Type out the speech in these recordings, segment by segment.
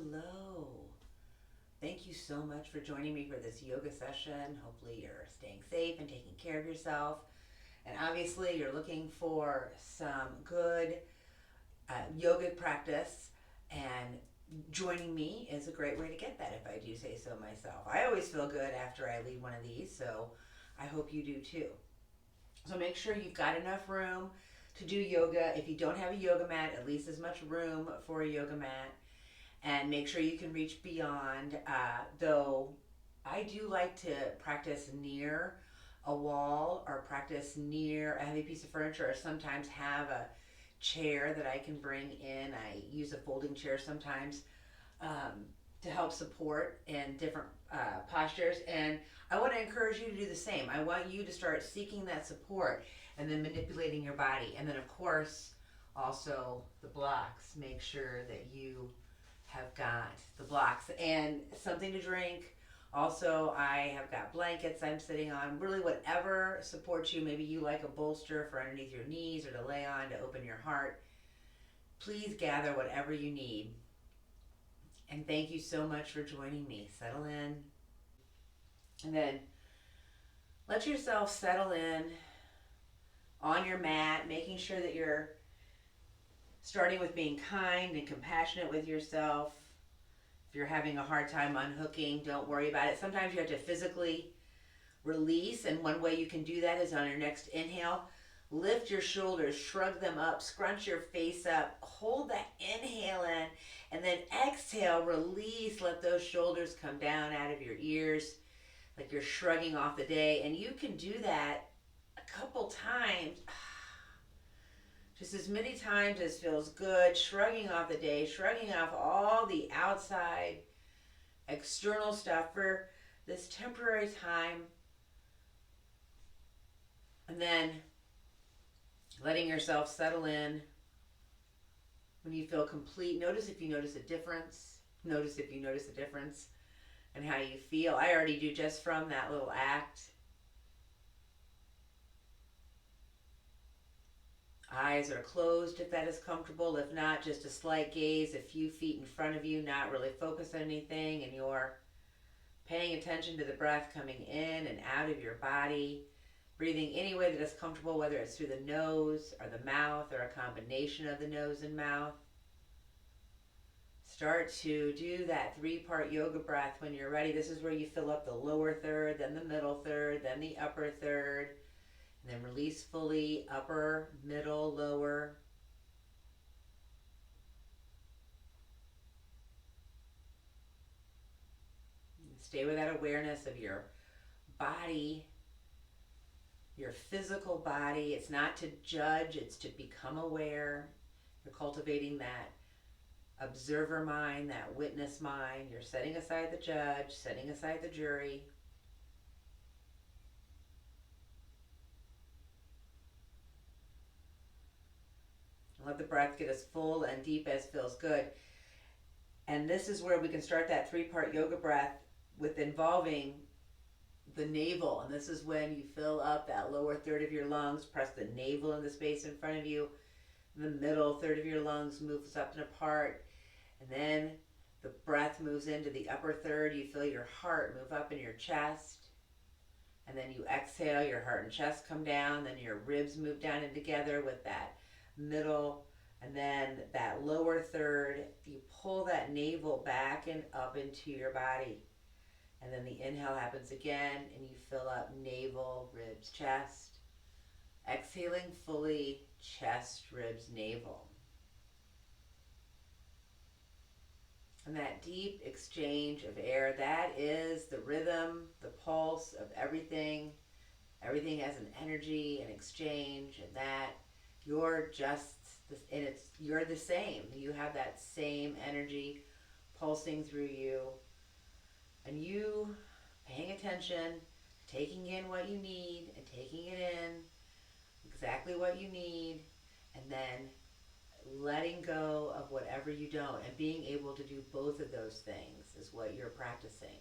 Hello. Thank you so much for joining me for this yoga session. Hopefully, you're staying safe and taking care of yourself. And obviously, you're looking for some good yoga practice. And joining me is a great way to get that, if I do say so myself. I always feel good after I lead one of these, so I hope you do too. So make sure you've got enough room to do yoga. If you don't have a yoga mat, at least as much room for a yoga mat. And make sure you can reach beyond. Though I do like to practice near a wall or practice near a heavy piece of furniture, or sometimes have a chair that I can bring in. I use a folding chair sometimes to help support in different postures. And I want to encourage you to do the same. I want you to start seeking that support and then manipulating your body. And then, of course, also the blocks. Make sure that you have got the blocks and something to drink. Also, I have got blankets I'm sitting on. Really, whatever supports you. Maybe you like a bolster for underneath your knees or to lay on to open your heart. Please gather whatever you need. And thank you so much for joining me. Settle in. And then let yourself settle in on your mat, making sure that you're starting with being kind and compassionate with yourself. If you're having a hard time unhooking, don't worry about it. Sometimes you have to physically release, and one way you can do that is on your next inhale. Lift your shoulders, shrug them up, scrunch your face up, hold that inhale in, and then exhale, release, let those shoulders come down out of your ears like you're shrugging off the day. And you can do that a couple times, just as many times as feels good, shrugging off the day, shrugging off all the outside external stuff for this temporary time. And then letting yourself settle in. When you feel complete, notice if you notice a difference. Notice if you notice a difference and how you feel. I already do just from that little act. Eyes are closed if that is comfortable. If not, just a slight gaze a few feet in front of you, not really focus on anything, and you're paying attention to the breath coming in and out of your body. Breathing any way that is comfortable, whether it's through the nose or the mouth or a combination of the nose and mouth. Start to do that 3-part yoga breath when you're ready. This is where you fill up the lower third, then the middle third, then the upper third. And then release fully, upper, middle, lower. Stay with that awareness of your body, your physical body. It's not to judge, it's to become aware. You're cultivating that observer mind, that witness mind. You're setting aside the judge, setting aside the jury. Let the breath get as full and deep as feels good. And this is where we can start that 3-part yoga breath with involving the navel. And this is when you fill up that lower third of your lungs, press the navel in the space in front of you. The middle third of your lungs moves up and apart. And then the breath moves into the upper third. You feel your heart move up in your chest. And then you exhale, your heart and chest come down. Then your ribs move down and together with that middle. And then that lower third, you pull that navel back and up into your body. And then the inhale happens again, and you fill up navel, ribs, chest. Exhaling fully, chest, ribs, navel. And that deep exchange of air, that is the rhythm, the pulse of everything. Everything has an energy, an exchange, and that you're you're the same. You have that same energy pulsing through you. And you paying attention, taking in what you need and taking it in, exactly what you need, and then letting go of whatever you don't. And being able to do both of those things is what you're practicing.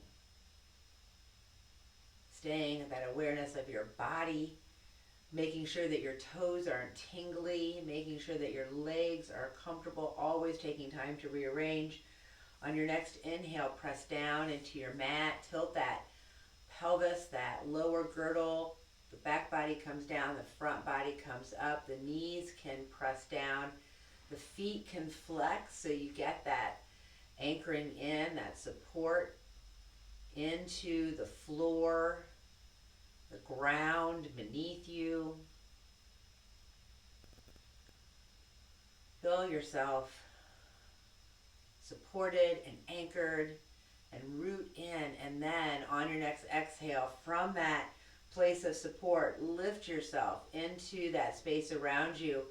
Staying at that awareness of your body, making sure that your toes aren't tingly, making sure that your legs are comfortable, always taking time to rearrange On your next inhale, press down into your mat, tilt that pelvis, that lower girdle, the back body comes down, the front body comes up, the knees can press down, the feet can flex so you get that anchoring in, that support into the floor, the ground beneath you. Feel yourself supported and anchored and root in, and then on your next exhale, from that place of support, lift yourself into that space around you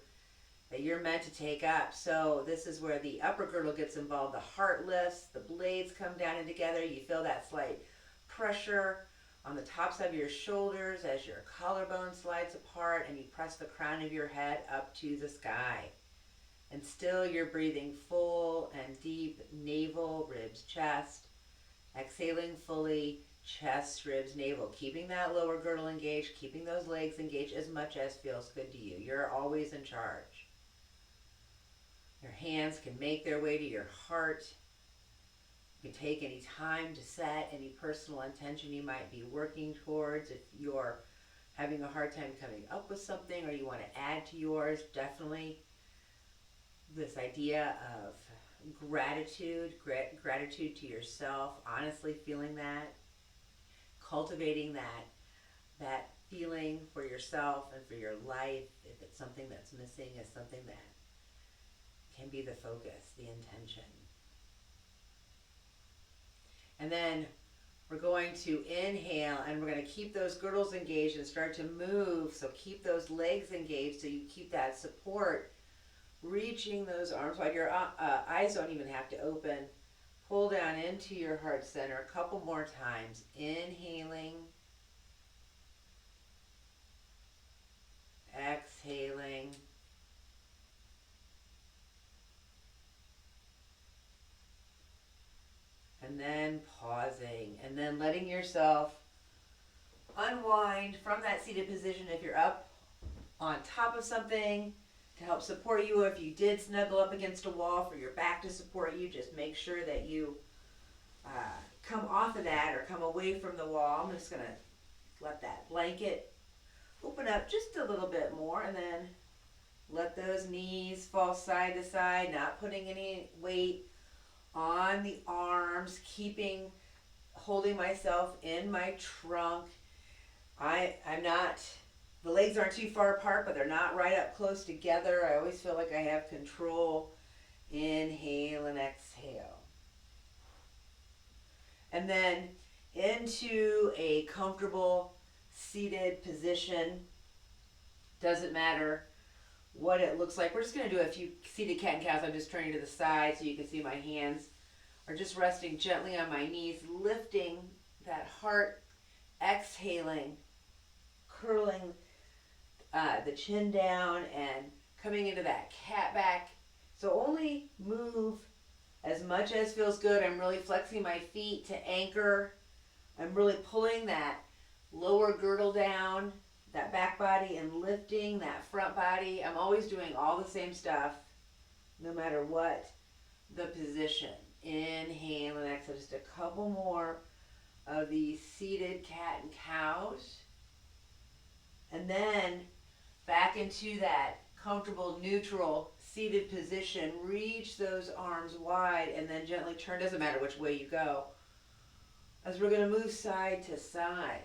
that you're meant to take up. So this is where the upper girdle gets involved. The heart lifts, the blades come down and together. You feel that slight pressure on the tops of your shoulders as your collarbone slides apart, and you press the crown of your head up to the sky. And still you're breathing full and deep, navel, ribs, chest. Exhaling fully, chest, ribs, navel. Keeping that lower girdle engaged, keeping those legs engaged as much as feels good to you. You're always in charge. Your hands can make their way to your heart. You can take any time to set any personal intention you might be working towards. If you're having a hard time coming up with something or you want to add to yours, definitely this idea of gratitude to yourself, honestly feeling that, cultivating that feeling for yourself and for your life. If it's something that's missing, is something that can be the focus, the intention. And then we're going to inhale, and we're going to keep those girdles engaged and start to move. So keep those legs engaged so you keep that support, reaching those arms wide. Your eyes don't even have to open. Pull down into your heart center a couple more times. Inhaling. Exhaling. And then pausing. And then letting yourself unwind from that seated position if you're up on top of something to help support you. If you did snuggle up against a wall for your back to support you, just make sure that you come off of that or come away from the wall. I'm just going to let that blanket open up just a little bit more, and then let those knees fall side to side, not putting any weight on the arms, holding myself in my trunk. The legs aren't too far apart, but they're not right up close together. I always feel like I have control. Inhale and exhale. And then into a comfortable seated position. Doesn't matter what it looks like. We're just going to do a few seated cat and cows. I'm just turning to the side so you can see my hands are just resting gently on my knees, lifting that heart, exhaling, curling the chin down and coming into that cat back. So only move as much as feels good. I'm really flexing my feet to anchor. I'm really pulling that lower girdle down, that back body, and lifting that front body. I'm always doing all the same stuff, no matter what the position. Inhale and exhale. Just a couple more of these seated cat and cows. And then back into that comfortable, neutral, seated position. Reach those arms wide and then gently turn. Doesn't matter which way you go, as we're going to move side to side.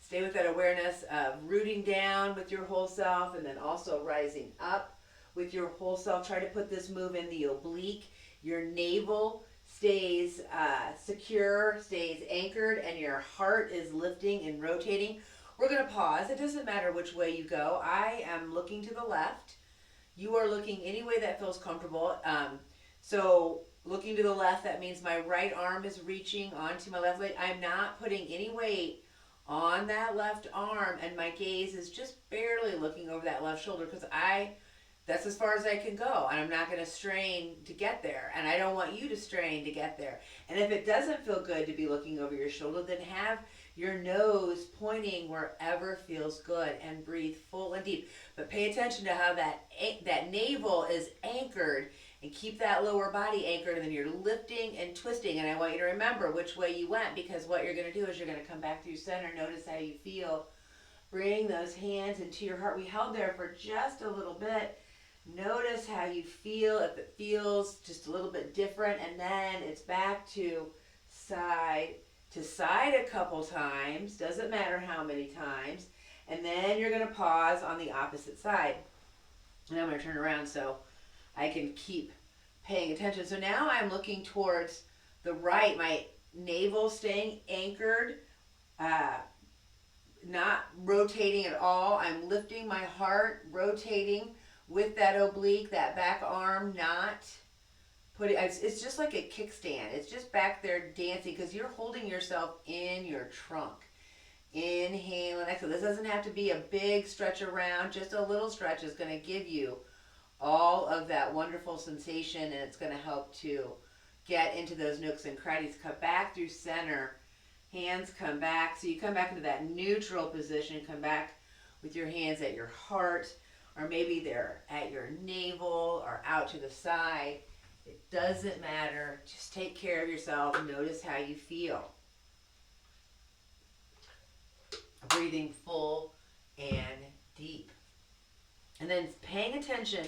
Stay with that awareness of rooting down with your whole self and then also rising up with your whole self. Try to put this move in the oblique. Your navel stays secure, stays anchored, and your heart is lifting and rotating. We're going to pause. It doesn't matter which way you go. I am looking to the left. You are looking any way that feels comfortable. So looking to the left, that means my right arm is reaching onto my left leg. I'm not putting any weight on that left arm, and my gaze is just barely looking over that left shoulder because that's as far as I can go, and I'm not going to strain to get there, and I don't want you to strain to get there. And if it doesn't feel good to be looking over your shoulder, then have your nose pointing wherever feels good and breathe full and deep. But pay attention to how that navel is anchored and keep that lower body anchored, and then you're lifting and twisting. And I want you to remember which way you went, because what you're going to do is you're going to come back through center. Notice how you feel. Bring those hands into your heart. We held there for just a little bit. Notice how you feel, if it feels just a little bit different, and then it's back to side a couple times. Doesn't matter how many times. And then you're going to pause on the opposite side. And I'm going to turn around so I can keep paying attention. So now I'm looking towards the right. My navel staying anchored, not rotating at all. I'm lifting my heart, rotating with that oblique, that back arm, not putting, it's just like a kickstand. It's just back there dancing because you're holding yourself in your trunk. Inhale and exhale. This doesn't have to be a big stretch around. Just a little stretch is going to give you all of that wonderful sensation, and it's going to help to get into those nooks and crannies. Come back through center. Hands come back. So you come back into that neutral position. Come back with your hands at your heart, or maybe they're at your navel or out to the side. It doesn't matter. Just take care of yourself. Notice how you feel. Breathing full and deep. And then paying attention.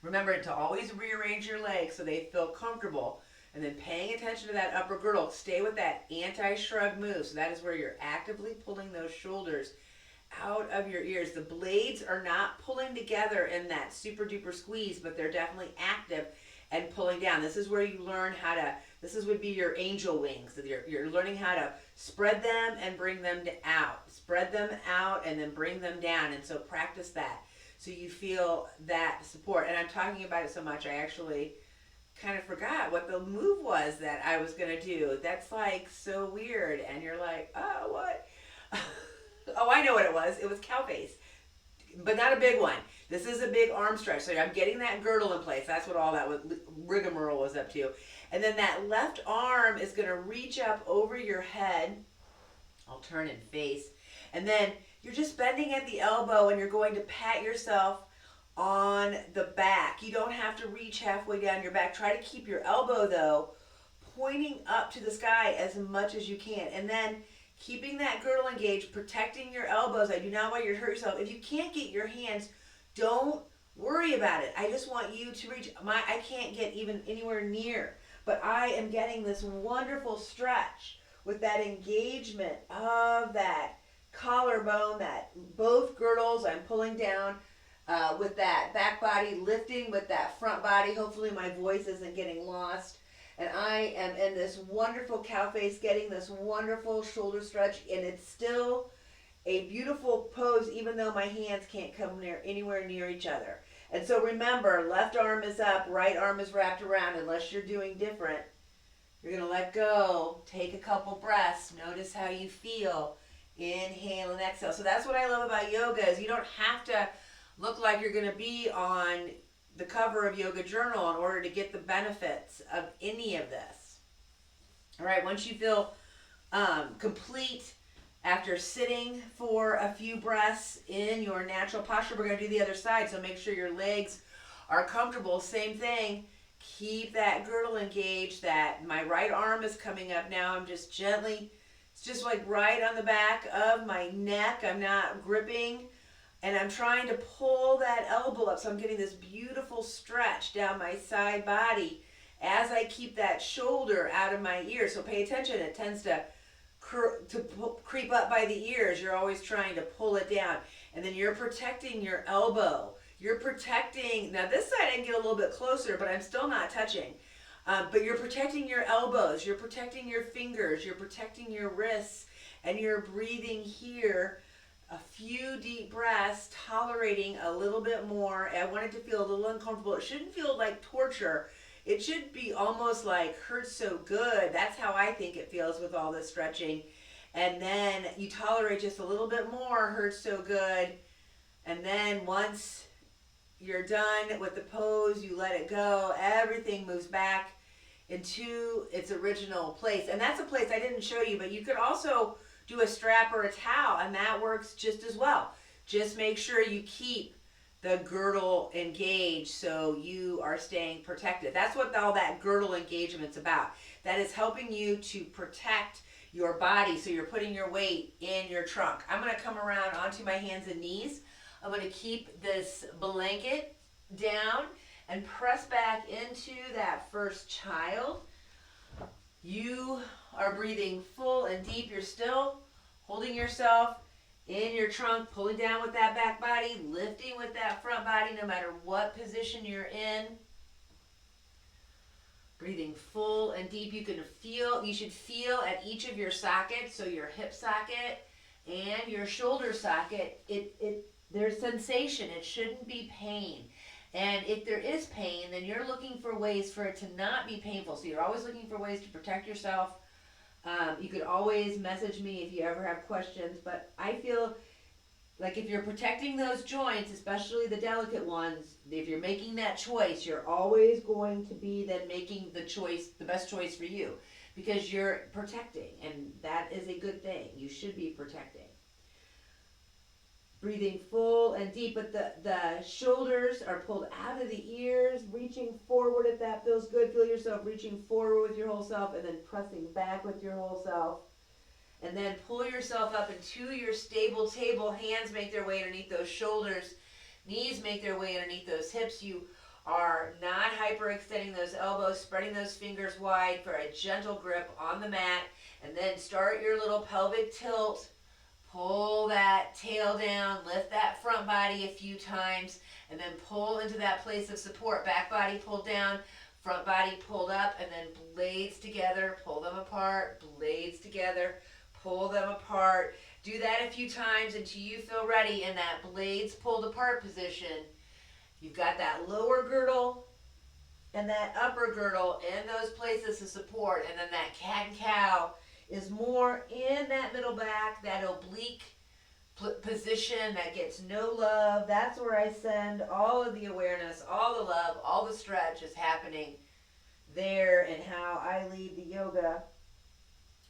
Remember to always rearrange your legs so they feel comfortable. And then paying attention to that upper girdle. Stay with that anti-shrug move. So that is where you're actively pulling those shoulders out of your ears. The blades are not pulling together in that super duper squeeze, but they're definitely active and pulling down. This is where you learn how to, would be your angel wings. So you're learning how to spread them and bring them out. Spread them out and then bring them down. And so practice that so you feel that support. And I'm talking about it so much, I actually kind of forgot what the move was that I was going to do. That's like so weird. And you're like, oh, what? Oh, I know what it was. It was cow face, but not a big one. This is a big arm stretch. So I'm getting that girdle in place. That's what all that rigmarole was up to. And then that left arm is going to reach up over your head. I'll turn and face. And then you're just bending at the elbow and you're going to pat yourself on the back. You don't have to reach halfway down your back. Try to keep your elbow, though, pointing up to the sky as much as you can. And then keeping that girdle engaged, protecting your elbows. I do not want you to hurt yourself. If you can't get your hands, don't worry about it. I just want you to reach. I can't get even anywhere near, but I am getting this wonderful stretch with that engagement of that collarbone, that both girdles. I'm pulling down with that back body, lifting with that front body. Hopefully my voice isn't getting lost. And I am in this wonderful cow face, getting this wonderful shoulder stretch, and it's still a beautiful pose even though my hands can't come anywhere near each other. And so remember, left arm is up, right arm is wrapped around. Unless you're doing different, you're going to let go. Take a couple breaths. Notice how you feel. Inhale and exhale. So that's what I love about yoga, is you don't have to look like you're going to be on the cover of Yoga Journal in order to get the benefits of any of this. All right, once you feel complete after sitting for a few breaths in your natural posture, we're going to do the other side. So make sure your legs are comfortable. Same thing. Keep that girdle engaged. That my right arm is coming up now. I'm just gently, it's just like right on the back of my neck. I'm not gripping. And I'm trying to pull that elbow up, so I'm getting this beautiful stretch down my side body as I keep that shoulder out of my ear. So pay attention. It tends to creep up by the ears. You're always trying to pull it down. And then you're protecting your elbow. You're protecting, now this side I can get a little bit closer, but I'm still not touching. But you're protecting your elbows. You're protecting your fingers. You're protecting your wrists. And you're breathing here. A few deep breaths, tolerating a little bit more. I want it to feel a little uncomfortable. It shouldn't feel like torture. It should be almost like hurts so good. That's how I think it feels with all this stretching. And then you tolerate just a little bit more, hurts so good. And then once you're done with the pose, you let it go. Everything moves back into its original place. And that's a place I didn't show you, but you could also do a strap or a towel, and that works just as well. Just make sure you keep the girdle engaged so you are staying protected. That's what all that girdle engagement's about. That is helping you to protect your body so you're putting your weight in your trunk. I'm going to come around onto my hands and knees. I'm going to keep this blanket down and press back into that first child. You are breathing full and deep. You're still holding yourself in your trunk, pulling down with that back body, lifting with that front body, no matter what position you're in. Breathing full and deep. You should feel at each of your sockets, so your hip socket and your shoulder socket, there's sensation. It shouldn't be pain. And if there is pain, then you're looking for ways for it to not be painful. So you're always looking for ways to protect yourself. You could always message me if you ever have questions, but I feel like if you're protecting those joints, especially the delicate ones, if you're making that choice, you're always going to be then making the best choice for you, because you're protecting, and that is a good thing. You should be protecting. Breathing full and deep, but the shoulders are pulled out of the ears, reaching forward if that feels good. Feel yourself reaching forward with your whole self and then pressing back with your whole self. And then pull yourself up into your stable table. Hands make their way underneath those shoulders. Knees make their way underneath those hips. You are not hyperextending those elbows, spreading those fingers wide for a gentle grip on the mat. And then start your little pelvic tilt. Pull that tail down, lift that front body a few times, and then pull into that place of support. Back body pulled down, front body pulled up, and then blades together, pull them apart, blades together, pull them apart. Do that a few times until you feel ready in that blades pulled apart position. You've got that lower girdle and that upper girdle in those places of support, and then that cat and cow is more in that middle back, that oblique position that gets no love. That's where I send all of the awareness, all the love, all the stretch is happening there, and how I lead the yoga.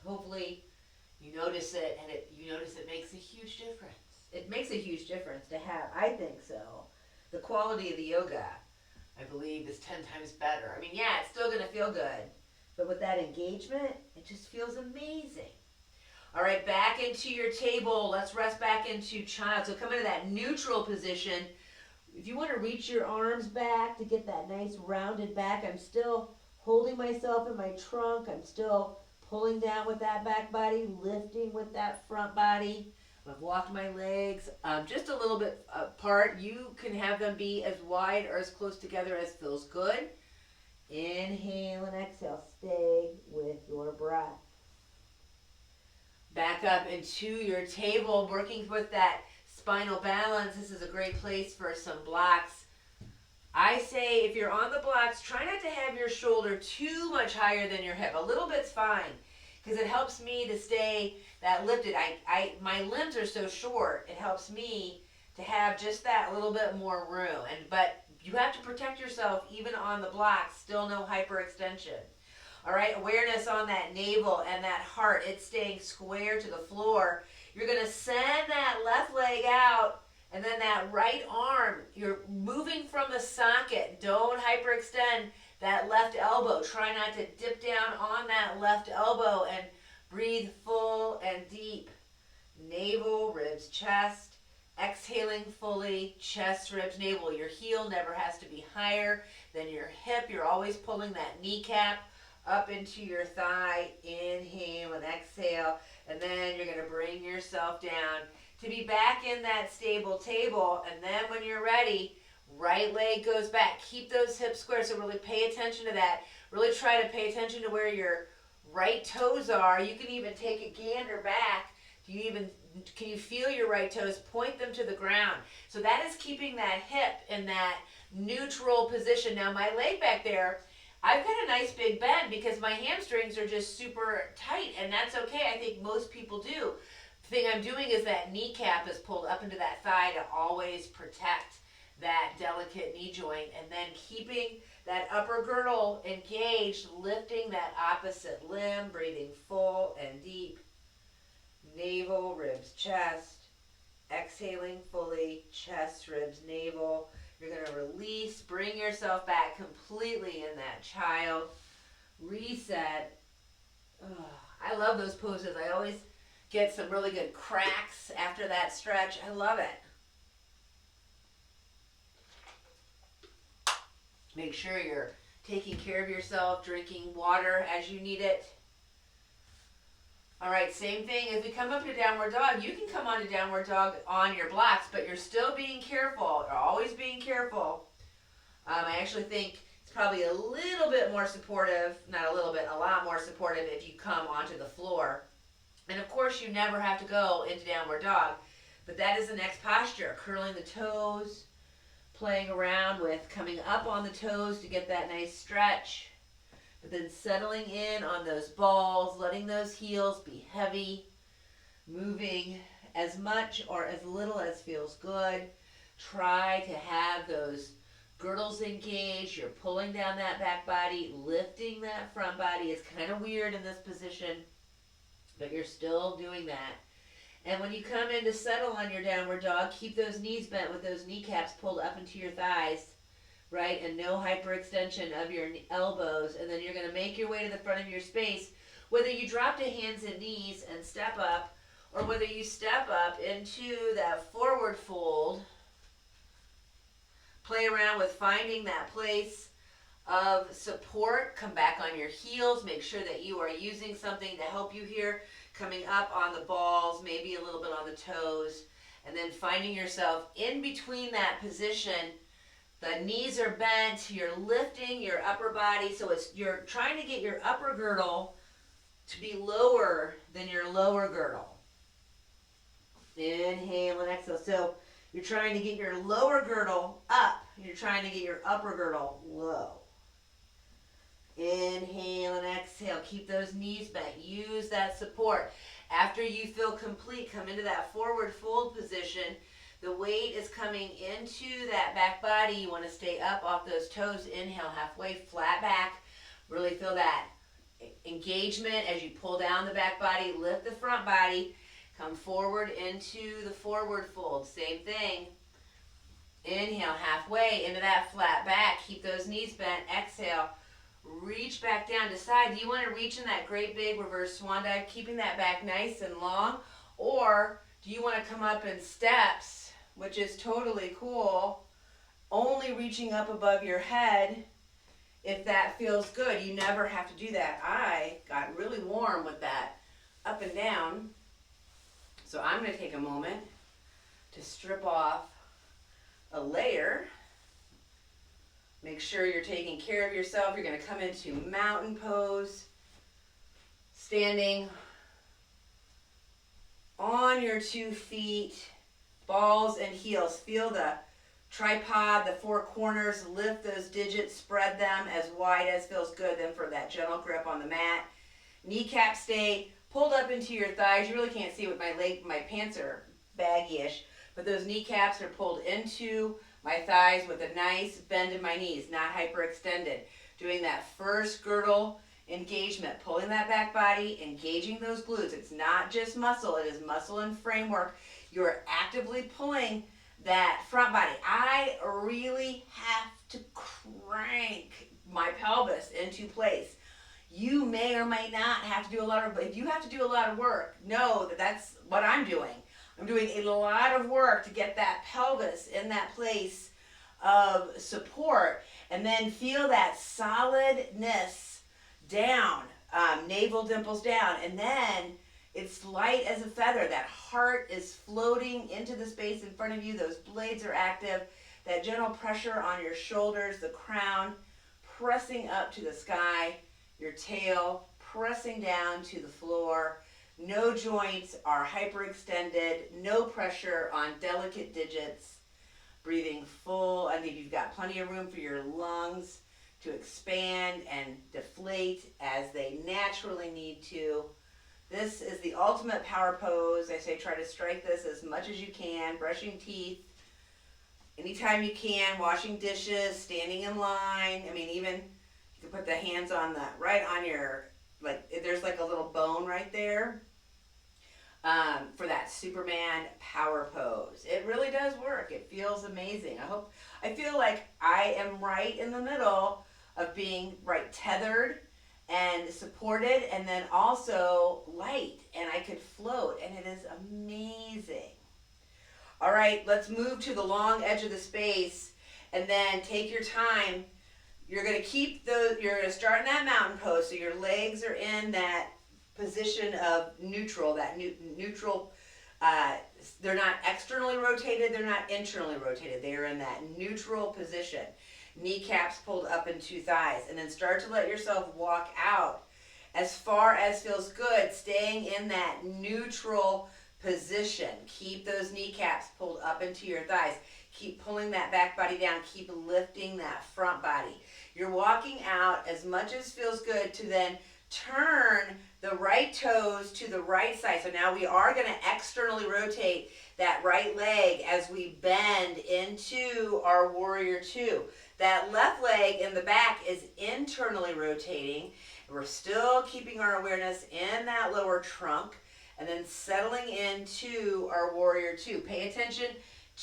Hopefully you notice it, and you notice it makes a huge difference. It makes a huge difference to have, I think so. The quality of the yoga, I believe, is 10 times better. I mean, yeah, it's still going to feel good, but with that engagement, it just feels amazing. All right, back into your table. Let's rest back into child. So come into that neutral position. If you want to reach your arms back to get that nice rounded back, I'm still holding myself in my trunk. I'm still pulling down with that back body, lifting with that front body. I've walked my legs just a little bit apart. You can have them be as wide or as close together as feels good. Inhale and exhale. Stay with your breath. Back up into your table, working with that spinal balance. This is a great place for some blocks. I say if you're on the blocks, try not to have your shoulder too much higher than your hip. A little bit's fine, because it helps me to stay that lifted. My limbs are so short, it helps me to have just that little bit more room. But you have to protect yourself even on the blocks, still no hyperextension. All right, awareness on that navel and that heart. It's staying square to the floor. You're going to send that left leg out, and then that right arm, you're moving from the socket. Don't hyperextend that left elbow. Try not to dip down on that left elbow, and breathe full and deep. Navel, ribs, chest. Exhaling fully, chest, ribs, navel. Your heel never has to be higher than your hip. You're always pulling that kneecap up into your thigh. Inhale and exhale. And then you're going to bring yourself down to be back in that stable table. And then when you're ready, right leg goes back. Keep those hips square, so really pay attention to that. Really try to pay attention to where your right toes are. You can even take a gander back. Can you feel your right toes? Point them to the ground. So that is keeping that hip in that neutral position. Now my leg back there, I've got a nice big bend because my hamstrings are just super tight, and that's okay. I think most people do. The thing I'm doing is that kneecap is pulled up into that thigh to always protect that delicate knee joint, and then keeping that upper girdle engaged, lifting that opposite limb, breathing full and deep. Navel, ribs, chest. Exhaling fully, chest, ribs, navel. You're going to release, bring yourself back completely in that child. Reset. Oh, I love those poses. I always get some really good cracks after that stretch. I love it. Make sure you're taking care of yourself, drinking water as you need it. All right, same thing. As we come up to downward dog, you can come on to downward dog on your blocks, but you're still being careful. You're always being careful. I actually think it's probably a little bit more supportive, not a little bit, a lot more supportive if you come onto the floor. And of course, you never have to go into downward dog, but that is the next posture. Curling the toes, playing around with coming up on the toes to get that nice stretch. But then settling in on those balls, letting those heels be heavy, moving as much or as little as feels good. Try to have those girdles engaged. You're pulling down that back body, lifting that front body. It's kind of weird in this position, but you're still doing that. And when you come in to settle on your downward dog, keep those knees bent with those kneecaps pulled up into your thighs. Right, and no hyperextension of your elbows, and then you're going to make your way to the front of your space, whether you drop to hands and knees and step up, or whether you step up into that forward fold. Play around with finding that place of support. Come back on your heels. Make sure that you are using something to help you here. Coming up on the balls, maybe a little bit on the toes, and then finding yourself in between that position. The knees are bent, you're lifting your upper body, so you're trying to get your upper girdle to be lower than your lower girdle. Inhale and exhale. So you're trying to get your lower girdle up, and you're trying to get your upper girdle low. Inhale and exhale. Keep those knees bent. Use that support. After you feel complete, come into that forward fold position. The weight is coming into that back body. You want to stay up off those toes. Inhale, halfway, flat back. Really feel that engagement as you pull down the back body. Lift the front body. Come forward into the forward fold. Same thing. Inhale, halfway into that flat back. Keep those knees bent. Exhale. Reach back down. Decide, do you want to reach in that great big reverse swan dive, keeping that back nice and long? Or do you want to come up in steps, which is totally cool, only reaching up above your head if that feels good? You never have to do that. I got really warm with that up and down. So I'm going to take a moment to strip off a layer. Make sure you're taking care of yourself. You're going to come into mountain pose, standing on your 2 feet, balls and heels. Feel the tripod, the 4 corners. Lift those digits, spread them as wide as feels good. Then for that gentle grip on the mat. Kneecaps stay pulled up into your thighs. You really can't see with my pants are baggy-ish, but those kneecaps are pulled into my thighs with a nice bend in my knees, not hyperextended. Doing that first girdle engagement, pulling that back body, engaging those glutes. It's not just muscle, it is muscle and framework. You're actively pulling that front body. I really have to crank my pelvis into place. You may or may not have to do a lot of, but if you have to do a lot of work, know that that's what I'm doing. I'm doing a lot of work to get that pelvis in that place of support, and then feel that solidness down, navel dimples down, and then it's light as a feather. That heart is floating into the space in front of you. Those blades are active. That gentle pressure on your shoulders, the crown pressing up to the sky, your tail pressing down to the floor. No joints are hyperextended, no pressure on delicate digits. Breathing full. I think you've got plenty of room for your lungs to expand and deflate as they naturally need to. This is the ultimate power pose. I say try to strike this as much as you can, brushing teeth anytime you can, washing dishes, standing in line. I mean, even you can put the hands on the, right on your, like, there's like a little bone right there. for that Superman power pose. It really does work. It feels amazing. I feel like I am right in the middle of being right tethered and supported, and then also light, and I could float, and it is amazing. All right, let's move to the long edge of the space, and then take your time. You're going to you're going to start in that mountain pose, so your legs are in that position of neutral, neutral, they're not externally rotated, they're not internally rotated. They are in that neutral position. Kneecaps pulled up into thighs, and then start to let yourself walk out as far as feels good, staying in that neutral position. Keep those kneecaps pulled up into your thighs. Keep pulling that back body down. Keep lifting that front body. You're walking out as much as feels good to then turn the right toes to the right side. So now we are going to externally rotate that right leg as we bend into our warrior two. That left leg in the back is internally rotating. We're still keeping our awareness in that lower trunk and then settling into our warrior two. Pay attention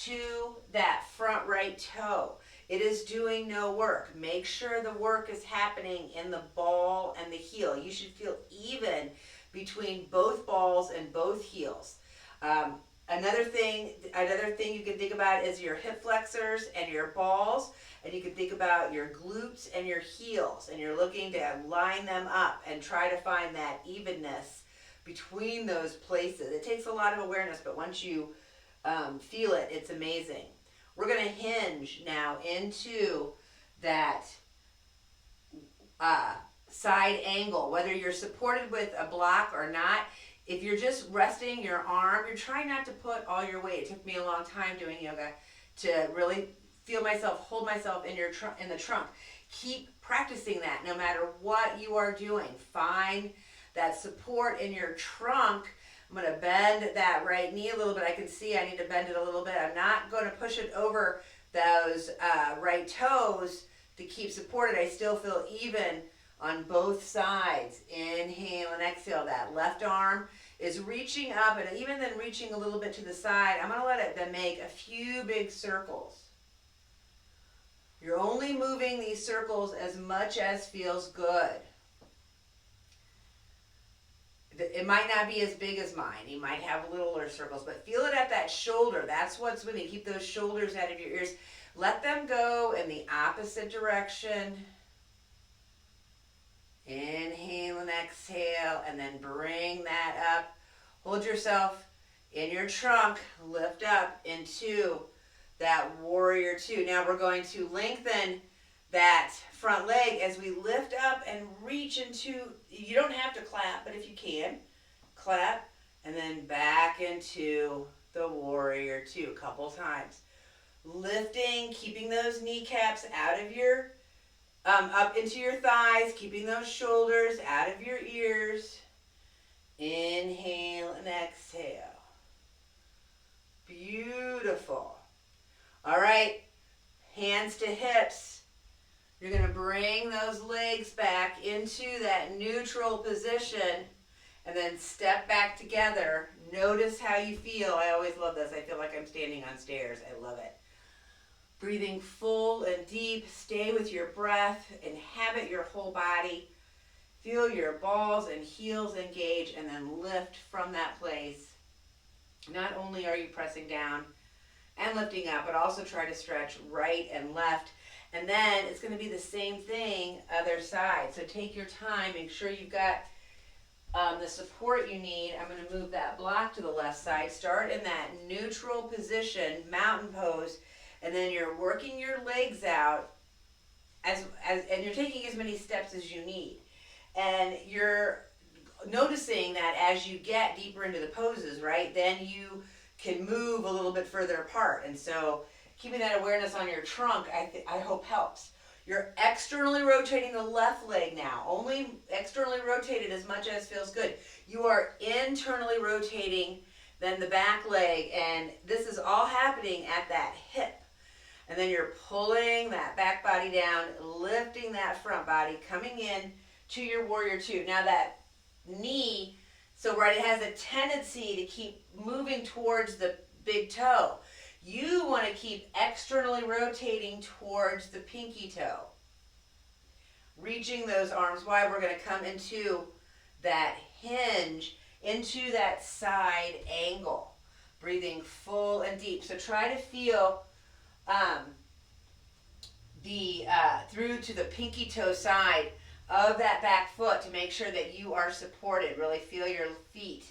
to that front right toe. It is doing no work. Make sure the work is happening in the ball and the heel. You should feel even between both balls and both heels. Another thing you can think about is your hip flexors and your balls, and you can think about your glutes and your heels, and you're looking to line them up and try to find that evenness between those places. It takes a lot of awareness, but once you feel it, it's amazing. We're going to hinge now into that side angle, whether you're supported with a block or not. If you're just resting your arm, you're trying not to put all your weight. It took me a long time doing yoga to really feel myself, hold myself in the trunk. Keep practicing that no matter what you are doing. Find that support in your trunk. I'm going to bend that right knee a little bit. I can see I need to bend it a little bit. I'm not going to push it over those right toes to keep supported. I still feel even on both sides. Inhale and exhale. That left arm is reaching up, and even then reaching a little bit to the side. I'm going to let it then make a few big circles. You're only moving these circles as much as feels good. It might not be as big as mine. You might have littler circles, but feel it at that shoulder. That's what's moving. Keep those shoulders out of your ears. Let them go in the opposite direction. Inhale and exhale, and then bring that up. Hold yourself in your trunk. Lift up into that warrior two. Now we're going to lengthen that front leg as we lift up and reach into, you don't have to clap, but if you can, clap, and then back into the warrior two a couple times. Lifting, keeping those kneecaps out of your, up into your thighs, keeping those shoulders out of your ears. Inhale and exhale. Beautiful. All right, hands to hips. You're going to bring those legs back into that neutral position and then step back together. Notice how you feel. I always love this. I feel like I'm standing on stairs. I love it. Breathing full and deep. Stay with your breath. Inhabit your whole body. Feel your balls and heels engage, and then lift from that place. Not only are you pressing down and lifting up, but also try to stretch right and left. And then it's going to be the same thing other side. So take your time. Make sure you've got the support you need. I'm going to move that block to the left side. Start in that neutral position, mountain pose, and then you're working your legs out and you're taking as many steps as you need. And you're noticing that as you get deeper into the poses, right, then you can move a little bit further apart. And so keeping that awareness on your trunk, I hope helps. You're externally rotating the left leg now. Only externally rotated as much as feels good. You are internally rotating then the back leg, and this is all happening at that hip. And then you're pulling that back body down, lifting that front body, coming in to your warrior two. Now that knee So right, it has a tendency to keep moving towards the big toe. You want to keep externally rotating towards the pinky toe. Reaching those arms wide, we're going to come into that hinge, into that side angle. Breathing full and deep. So try to feel through to the pinky toe side of that back foot to make sure that you are supported. Really feel your feet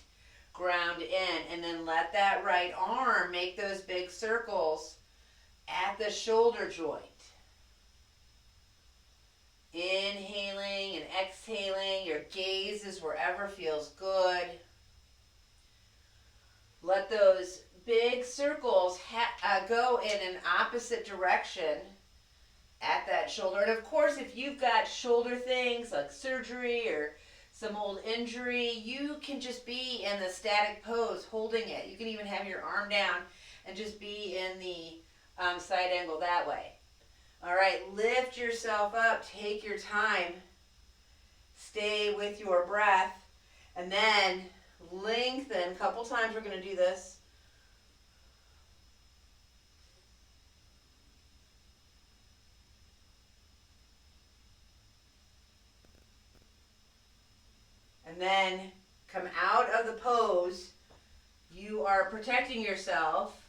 ground in, and then let that right arm make those big circles at the shoulder joint. Inhaling and exhaling, your gaze is wherever feels good. Let those big circles go in an opposite direction at that shoulder. And of course, if you've got shoulder things like surgery or some old injury, you can just be in the static pose holding it. You can even have your arm down and just be in the side angle that way. All right, lift yourself up, take your time, stay with your breath, and then lengthen. A couple times we're going to do this. And then come out of the pose. You are protecting yourself.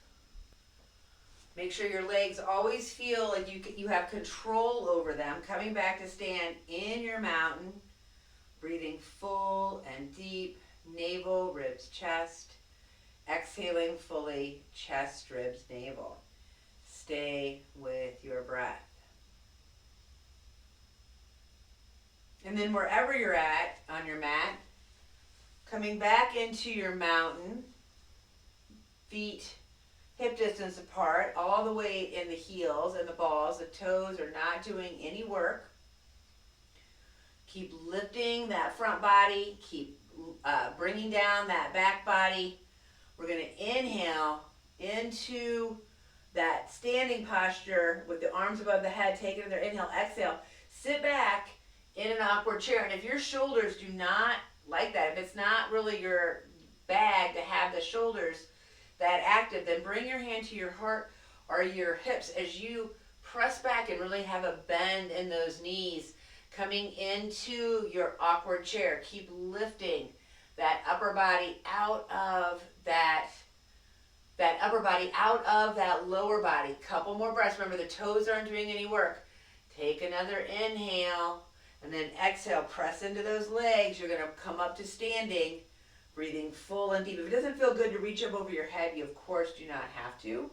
Make sure your legs always feel like you have control over them. Coming back to stand in your mountain. Breathing full and deep. Navel, ribs, chest. Exhaling fully. Chest, ribs, navel. Stay with your breath. And then wherever you're at on your mat, coming back into your mountain, feet hip distance apart, all the weight in the heels and the balls. The toes are not doing any work. Keep lifting that front body. Keep bringing down that back body. We're going to inhale into that standing posture with the arms above the head. Take another inhale, exhale. Sit back in an awkward chair. And if your shoulders do not like that, if it's not really your bag to have the shoulders that active, then bring your hand to your heart or your hips as you press back and really have a bend in those knees, coming into your awkward chair. Keep lifting that upper body out of that upper body out of that lower body. Couple more breaths. Remember, the toes aren't doing any work. Take another inhale and then exhale. Press into those legs. You're going to come up to standing. Breathing full and deep. If it doesn't feel good to reach up over your head, you of course do not have to.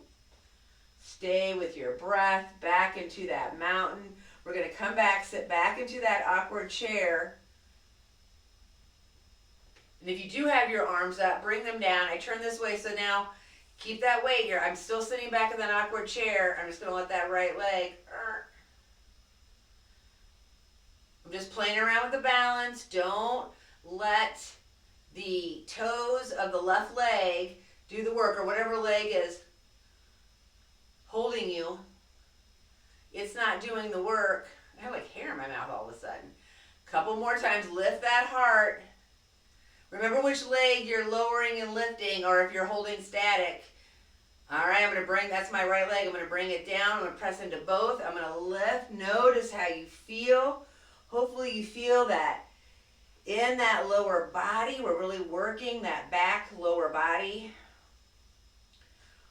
Stay with your breath back into that mountain. We're going to come back, sit back into that awkward chair. And if you do have your arms up, bring them down. I turn this way, so now keep that weight here. I'm still sitting back in that awkward chair. I'm just going to let that right leg. I'm just playing around with the balance. Don't let the toes of the left leg do the work, or whatever leg is holding you. It's not doing the work. I have like hair in my mouth all of a sudden. Couple more times. Lift that heart. Remember which leg you're lowering and lifting, or if you're holding static. All right, I'm going to bring, that's my right leg. I'm going to bring it down. I'm going to press into both. I'm going to lift. Notice how you feel. Hopefully you feel that in that lower body. We're really working that back lower body.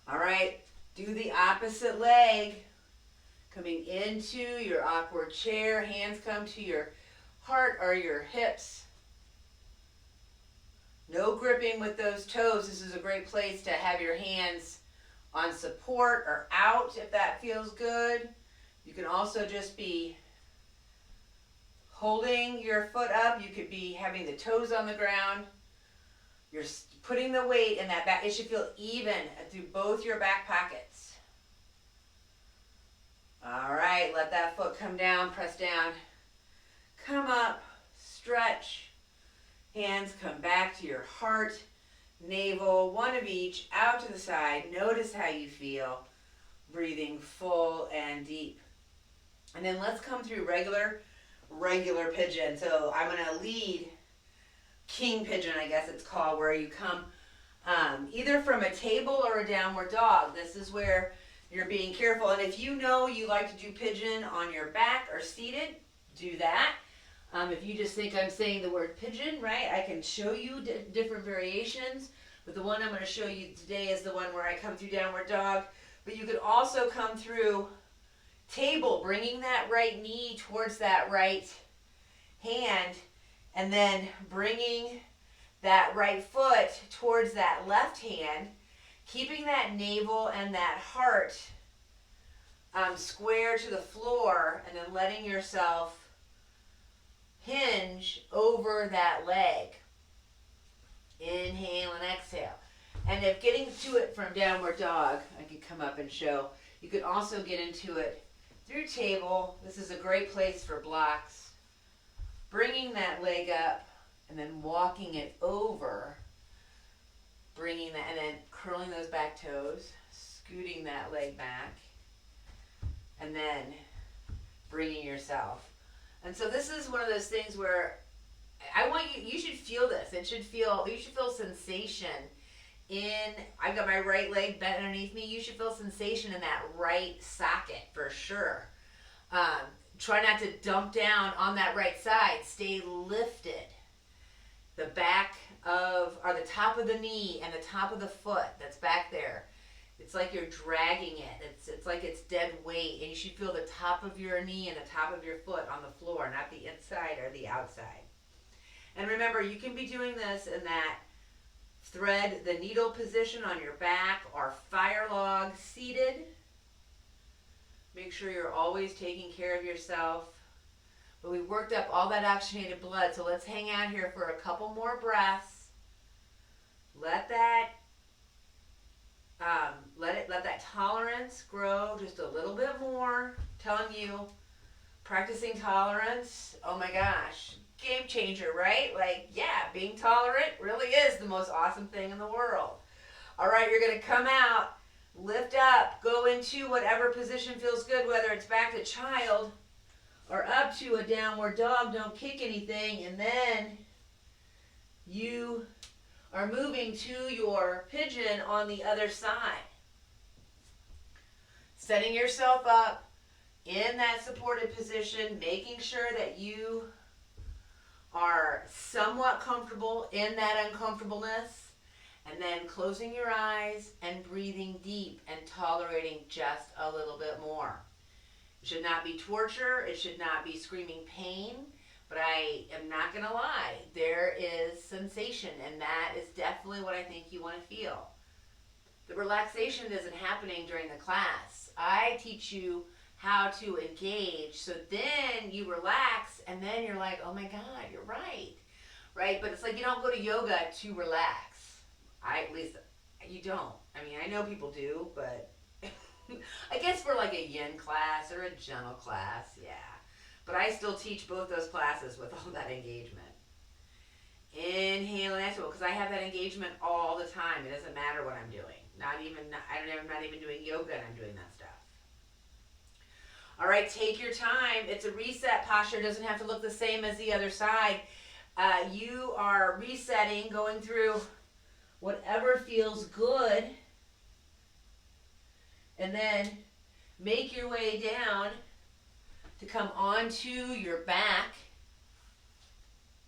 All right, do the opposite leg. Coming into your awkward chair. Hands come to your heart or your hips. No gripping with those toes. This is a great place to have your hands on support or out if that feels good. You can also just be holding your foot up. You could be having the toes on the ground. You're putting the weight in that back. It should feel even through both your back pockets. All right, let that foot come down, press down. Come up, stretch. Hands come back to your heart, navel, one of each, out to the side. Notice how you feel. Breathing full and deep. And then let's come through regular pigeon. So I'm going to lead. king pigeon, I guess it's called, where you come either from a table or a downward dog. This is where you're being careful. And if you know you like to do pigeon on your back or seated, do that. If you just think I'm saying the word pigeon, right, I can show you different variations. But the one I'm going to show you today is the one where I come through downward dog. But you could also come through table, bringing that right knee towards that right hand, and then bringing that right foot towards that left hand, keeping that navel and that heart square to the floor, and then letting yourself hinge over that leg. Inhale and exhale. And if getting to it from downward dog, I could come up and show, you could also get into it through table. This is a great place for blocks. Bringing that leg up and then walking it over, bringing that, and then curling those back toes, scooting that leg back, and then bringing yourself. And so this is one of those things where I want you should feel this. You should feel sensation I've got my right leg bent underneath me. You should feel sensation in that right socket for sure. Try not to dump down on that right side. Stay lifted. The back or the top of the knee and the top of the foot that's back there. It's like you're dragging it. It's like it's dead weight, and you should feel the top of your knee and the top of your foot on the floor, not the inside or the outside. And remember, you can be doing this in that thread the needle position on your back or fire log seated. Make sure you're always taking care of yourself. But we've worked up all that oxygenated blood, so let's hang out here for a couple more breaths. Let that tolerance grow just a little bit more. I'm telling you, practicing tolerance, oh my gosh, game changer, right? Like, yeah, being tolerant really is the most awesome thing in the world. All right, you're going to come out, lift up, go into whatever position feels good, whether it's back to child or up to a downward dog. Don't kick anything, and then you are moving to your pigeon on the other side. Setting yourself up in that supported position, making sure that you are somewhat comfortable in that uncomfortableness, and then closing your eyes and breathing deep and tolerating just a little bit more. It should not be torture. It should not be screaming pain. But I am not going to lie. There is sensation, and that is definitely what I think you want to feel. The relaxation isn't happening during the class. I teach you how to engage, so then you relax, and then you're like, oh my God, you're right. Right? But it's like you don't go to yoga to relax. At least you don't. I mean, I know people do, but I guess for like a yin class or a gentle class, yeah. But I still teach both those classes with all that engagement. Inhale and exhale, because I have that engagement all the time. It doesn't matter what I'm doing. I'm not even doing yoga and I'm doing that stuff. All right, take your time. It's a reset posture. It doesn't have to look the same as the other side. You are resetting, going through whatever feels good, and then make your way down to come onto your back.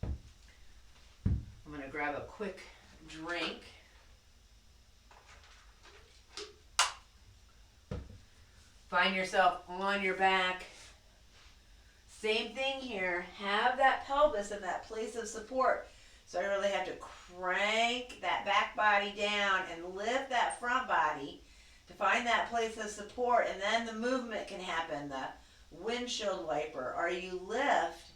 I'm going to grab a quick drink. Find yourself on your back. Same thing here. Have that pelvis in that place of support. So I really have to crank that back body down and lift that front body to find that place of support, and then the movement can happen. The windshield wiper, or you lift,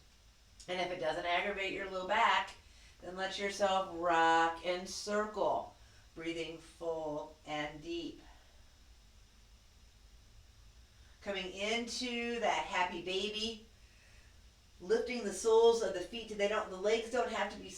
and if it doesn't aggravate your low back, then let yourself rock and circle, breathing full and deep. Coming into that happy baby, lifting the soles of the feet. The legs don't have to be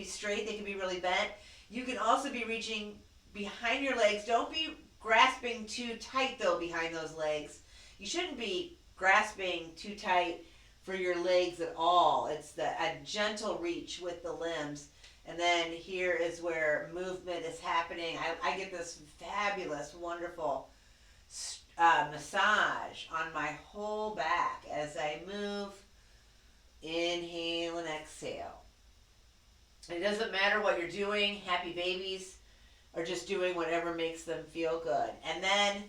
straight. They can be really bent. You can also be reaching behind your legs. Don't be grasping too tight though behind those legs. You shouldn't be grasping too tight for your legs at all. It's a gentle reach with the limbs. And then here is where movement is happening. I get this fabulous, wonderful massage on my whole back as I move, inhale and exhale. It doesn't matter what you're doing, happy babies are just doing whatever makes them feel good. And then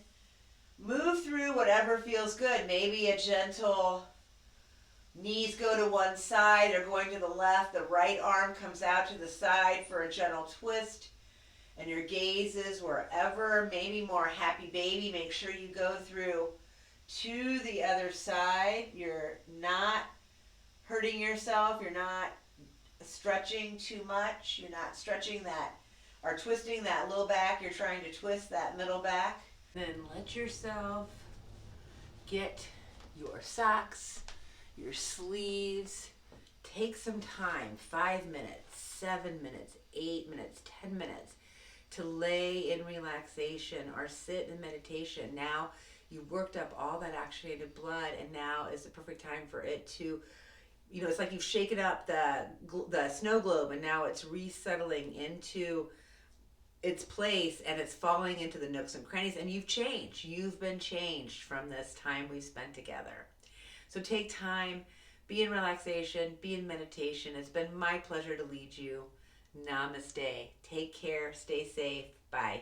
move through whatever feels good. Maybe a gentle knees go to one side or going to the left. The right arm comes out to the side for a gentle twist. And your gaze is wherever, maybe more happy baby. Make sure you go through to the other side. You're not hurting yourself. You're not stretching too much. You're not stretching that or twisting that low back. You're trying to twist that middle back. Then let yourself get your socks, your sleeves. Take some time, 5 minutes, 7 minutes, 8 minutes, 10 minutes to lay in relaxation or sit in meditation. Now you've worked up all that oxygenated blood, and now is the perfect time for it to, it's like you've shaken up the snow globe, and now it's resettling into its place, and it's falling into the nooks and crannies, and you've changed. You've been changed from this time we've spent together. So take time, be in relaxation, be in meditation. It's been my pleasure to lead you. Namaste. Take care. Stay safe. Bye.